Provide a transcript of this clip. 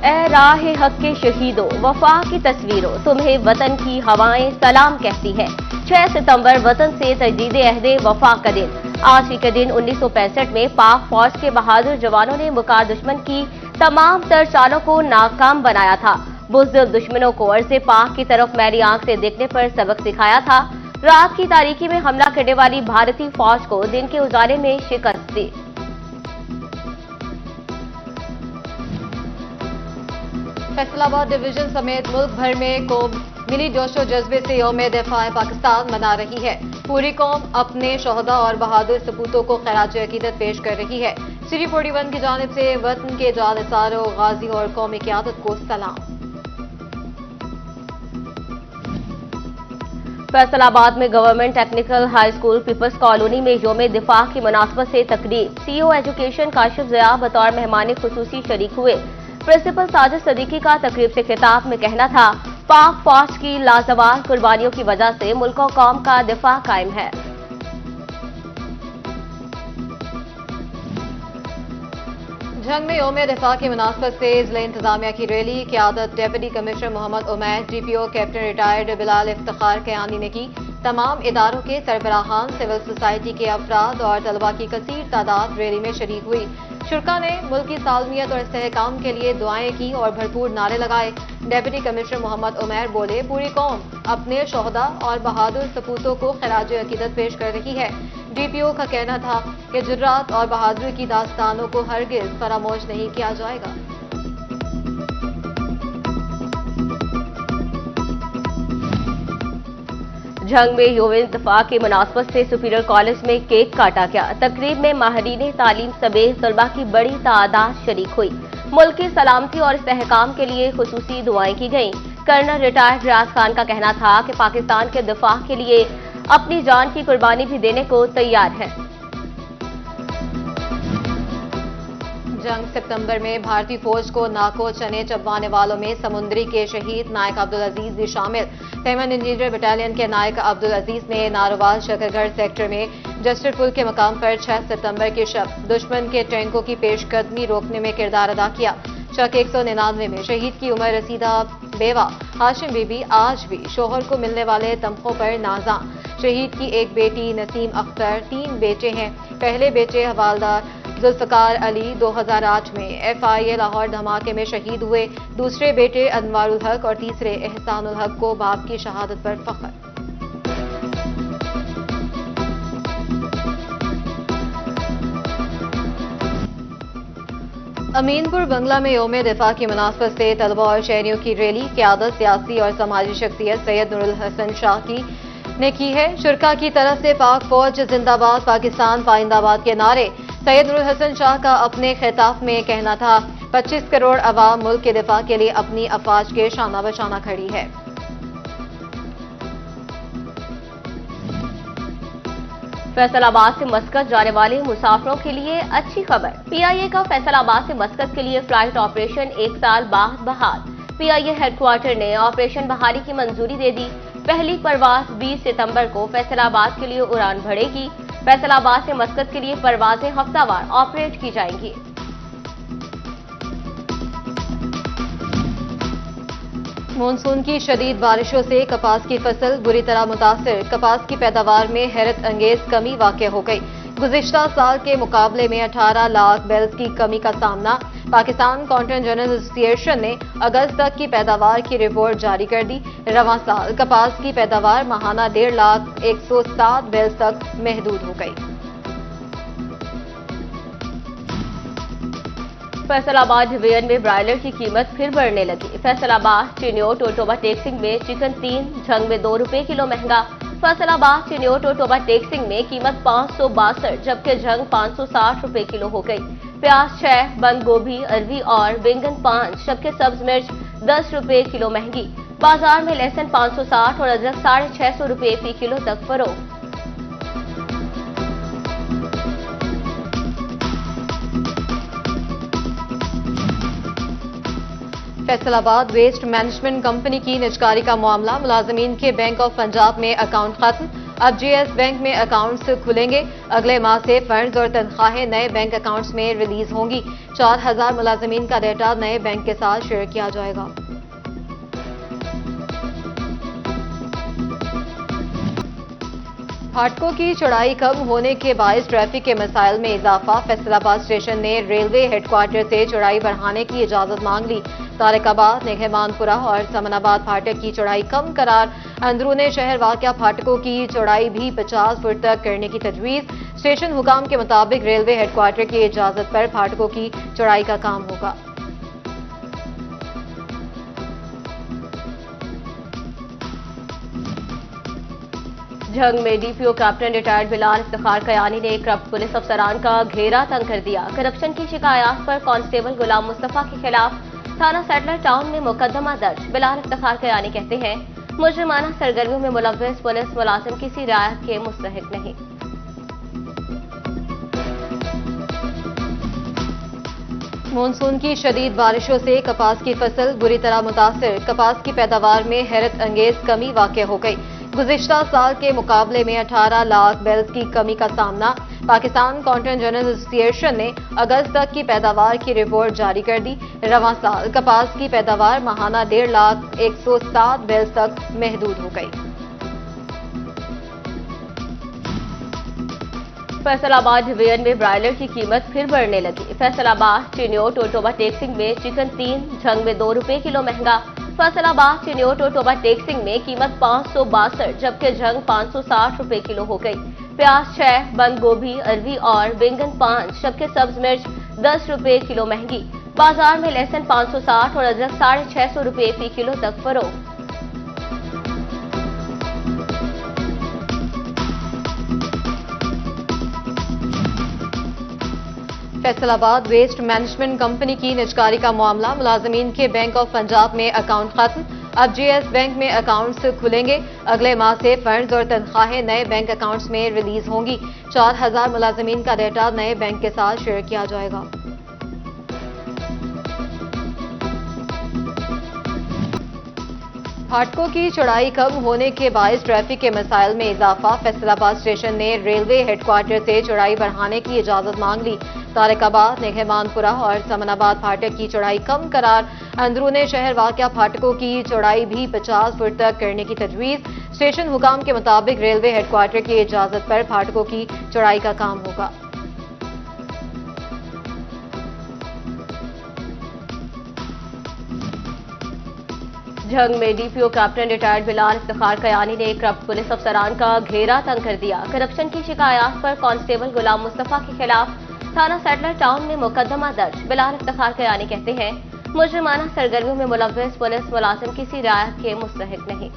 ए राह हक के शहीदों, वफा की तस्वीरों, तुम्हें वतन की हवाएं सलाम कहती है। 6 सितंबर वतन से तजदीद अहदे वफा का दिन। आज ही के दिन 1965 में पाक फौज के बहादुर जवानों ने मुकार दुश्मन की तमाम तर चालों को नाकाम बनाया था। बुज़दिल दुश्मनों को अर्ज़े पाक की तरफ मैली आंख से देखने पर सबक सिखाया था। रात की तारीकी में हमला करने वाली भारतीय फौज को दिन के उजाले में शिकस्त दी। फैसलाबाद डिवीजन समेत मुल्क भर में कौम मिली जोशो जज्बे से यौम दिफा पाकिस्तान मना रही है। पूरी कौम अपने शोहदा और बहादुर सपूतों को खराज अकीदत पेश कर रही है। श्री 41 की जानिब से वतन के जानिसारों, गाजी और कौमी क़यादत को सलाम। फैसलाबाद में government technical high school peoples colony में यौम दिफा की मुनासबत से तकरीब। सीईओ एजुकेशन काशिफ ज़िया बतौर मेहमान खुसूसी शरीक हुए। प्रिंसिपल साजिद सदीकी का तकरीब से खिताब में कहना था, पाक फौज की लाजवाब कुर्बानियों की वजह से मुल्क और कौम का दिफा कायम है। जंग में यौम दिफा की मुनासबत से जिला इंतजामिया की रैली क़यादत deputy commissioner Mohammad Umair, DPO captain retired Bilal Iftikhar Kayani ने की। तमाम इदारों के सरबराहान, सिविल सोसाइटी के अफराद और तलबा की कसीर तादाद रैली में शरीक हुई। शुरा ने मुल्क की सालमियत और इस्तेहकाम के लिए दुआएं की और भरपूर नारे लगाए। डेप्यूटी कमिश्नर मोहम्मद उमैर बोले, पूरी कौम अपने शोहदा और बहादुर सपूतों को खराज अकीदत पेश कर रही है। डीपीओ का कहना था कि जुर्रात और बहादुरी की दास्तानों को हरगिज फरामोश नहीं किया जाएगा। जंग में यौम दिफा की मुनासबत से सुपीरियर कॉलेज में केक काटा गया। तकरीब में माहिरीन तालीम समेत तलबा की बड़ी तादाद शरीक हुई। मुल्क की सलामती और इस्तेहकाम के लिए खुसूसी दुआएं की गईं। कर्नल रिटायर्ड रियाज खान का कहना था कि पाकिस्तान के दिफा के लिए अपनी जान की कुर्बानी भी देने को तैयार है। जंग सितंबर में भारतीय फौज को नाको चने चबवाने वालों में समुद्री के शहीद नायक अब्दुल अजीज भी शामिल। सेवन इंजीनियर बटालियन के नायक अब्दुल अजीज ने नारोवाल शकरगढ़ सेक्टर में जस्टर पुल के मकाम पर 6 सितंबर की शब दुश्मन के टैंकों की पेशकदमी रोकने में किरदार अदा किया। शक 199 में शहीद की उम्र रसीदा बेवा हाशिम बीबी आज भी शोहर को मिलने वाले तमखों पर नाजा। शहीद की एक बेटी नसीम अख्तर, 3 बेटे हैं। पहले बेटे हवालदार जुल्फकार अली 2008 में FIA लाहौर धमाके में शहीद हुए। दूसरे बेटे अनवारुल हक और तीसरे एहसानुल हक को बाप की शहादत पर फख्र। अमीनपुर बंगला में यौम दिफा की मुनासबत से तलबा और शहरियों की रैली क़यादत सियासी और समाजी शख्सियत सैयद नूरुल हसन शाह की ने की है। शुरा की तरफ से पाक फौज जिंदाबाद, पाकिस्तान पाइंदाबाद के नारे। सैयद नूरुल हसन शाह का अपने खिताब में कहना था, 25 करोड़ अवाम मुल्क के दिफा के लिए अपनी अफवाज के शाना बशाना खड़ी है। फैसलाबाद से मस्कत जाने वाले मुसाफिरों के लिए अच्छी खबर। PIA का फैसलाबाद से मस्कत के लिए फ्लाइट ऑपरेशन 1 साल बाद बहाल। PIA हेडक्वार्टर ने ऑपरेशन बहाली की मंजूरी दे दी। पहली परवाज 20 सितंबर को फैसलाबाद के लिए उड़ान भरेगी। फैसलाबाद से मस्कत के लिए परवाजें हफ्तावार ऑपरेट की जाएंगी। मानसून की शदीद बारिशों से कपास की फसल बुरी तरह मुतासिर। कपास की पैदावार में हैरत अंगेज कमी वाक़ हो गई। गुज़िश्ता साल के मुकाबले में 18 लाख बैल्स की कमी का सामना। पाकिस्तान कॉटन जर्नल एसोसिएशन ने अगस्त तक की पैदावार की रिपोर्ट जारी कर दी। रवां साल कपास की पैदावार माहाना 1,50,107 बैल्स तक महदूद हो गई। फैसलाबाद डिवीजन में ब्रायलर की कीमत फिर बढ़ने लगी। फैसलाबाद चिन्योट टोटोबा टेक्सिंग में चिकन 3 झंग में 2 रुपए किलो महंगा। फैसलाबाद चिन्योट टोटोबा टेक्सिंग में कीमत 562 जबकि झंग 560 रुपए किलो हो गई। प्याज 6, बंद गोभी, अरवी और बैंगन 5 जबकि सब्ज मिर्च 10 रुपए किलो महंगी। बाजार में लहसुन 560 और अदरक 650 रुपए फी किलो तक फरोख्त। फैसलाबाद वेस्ट मैनेजमेंट कंपनी की निजकारी का मामला। मुलाजमीन के बैंक ऑफ पंजाब में अकाउंट खत्म। अब जीएस बैंक में अकाउंट्स खुलेंगे। अगले माह से फंड्स और तनख्वाहें नए बैंक अकाउंट्स में रिलीज होंगी। 4000 मुलाजमीन का डेटा नए बैंक के साथ शेयर किया जाएगा। फाटकों की चौड़ाई कम होने के बायस ट्रैफिक के मसाइल में इजाफा। फैसलाबाद स्टेशन ने रेलवे हेडक्वार्टर से चौड़ाई बढ़ाने की इजाजत मांग ली। तारिकाबाद, नेहमानपुरा और समनाबाद फाटक की चौड़ाई कम करार। अंदरूने शहर वाक़या फाटकों की चौड़ाई भी 50 फुट तक करने की तजवीज। स्टेशन हुकाम के मुताबिक रेलवे हेडक्वार्टर की इजाजत पर फाटकों की चौड़ाई का काम होगा। जंग में DPO captain retired Bilal Iftikhar Kayani ने करप्ट पुलिस अफसरान का घेरा तंग कर दिया। करप्शन की शिकायत पर कांस्टेबल गुलाम मुस्तफा के खिलाफ थाना सेटलर टाउन में मुकदमा दर्ज। बिलाल इफ्तिखार कयानी कहते हैं, मुजरिमाना सरगर्मियों में मुलव्वस पुलिस मुलाजिम किसी रियायत के मुस्तहिक नहीं। मानसून की शदीद बारिशों से कपास की फसल बुरी तरह मुतासिर। कपास की पैदावार में हैरत अंगेज कमी वाक़ हो गई। गुज़िश्ता साल के मुकाबले में 18 लाख बैल्स की कमी का सामना। पाकिस्तान कॉटन जर्नल्स एसोसिएशन ने अगस्त तक की पैदावार की रिपोर्ट जारी कर दी। रवां साल कपास की पैदावार माहाना 1,50,107 बैल्स तक महदूद हो गई। फैसलाबाद डिवीजन में ब्रायलर की कीमत फिर बढ़ने लगी। फैसलाबाद, चिन्योट और टोबा टेक्सिंग में चिकन 3, झंग में 2 रुपए किलो महंगा। फैसलाबाद, चिन्योट और टोबा टेक्सिंग में कीमत 562 जबकि झंग 560 रुपए किलो हो गई। प्याज 6, बंद गोभी, अरवी और बैंगन 5 जबकि सब्ज मिर्च 10 रुपए किलो महंगी। बाजार में लहसुन 560 और अदरक 650 रुपए फी किलो तक फरोख्त। फैसलाबाद वेस्ट मैनेजमेंट कंपनी की निजकारी का मामला। मुलाजमीन के बैंक ऑफ पंजाब में अकाउंट खत्म। अब जीएस बैंक में अकाउंट्स खुलेंगे। अगले माह से फंड्स और तनख्वाहें नए बैंक अकाउंट्स में रिलीज होंगी। 4000 मुलाजमीन का डेटा नए बैंक के साथ शेयर किया जाएगा। फाटकों की चौड़ाई कम होने के बायस ट्रैफिक के मसाइल में इजाफा। फैसलाबाद स्टेशन ने रेलवे हेडक्वार्टर से चौड़ाई बढ़ाने की इजाजत मांग ली। तारिकाबाद, नेहमानपुरा और समनाबाद फाटक की चौड़ाई कम करार। अंदरूने शहर वाक़या फाटकों की चौड़ाई भी 50 फुट तक करने की तजवीज। स्टेशन हुकाम के मुताबिक रेलवे हेडक्वार्टर की इजाजत पर फाटकों की चौड़ाई का काम होगा। जंग में DPO captain retired Bilal Iftikhar Kayani ने करप्ट पुलिस अफसरान का घेरा तंग कर दिया। करप्शन की शिकायत पर कांस्टेबल गुलाम मुस्तफा के खिलाफ थाना सेटलर टाउन में मुकदमा दर्ज। बिलाल इफ्तिखार कयानी कहते हैं, मुजरिमाना सरगर्मियों में मुलव्वस पुलिस मुलाजिम किसी रियायत के मुस्तहिक नहीं।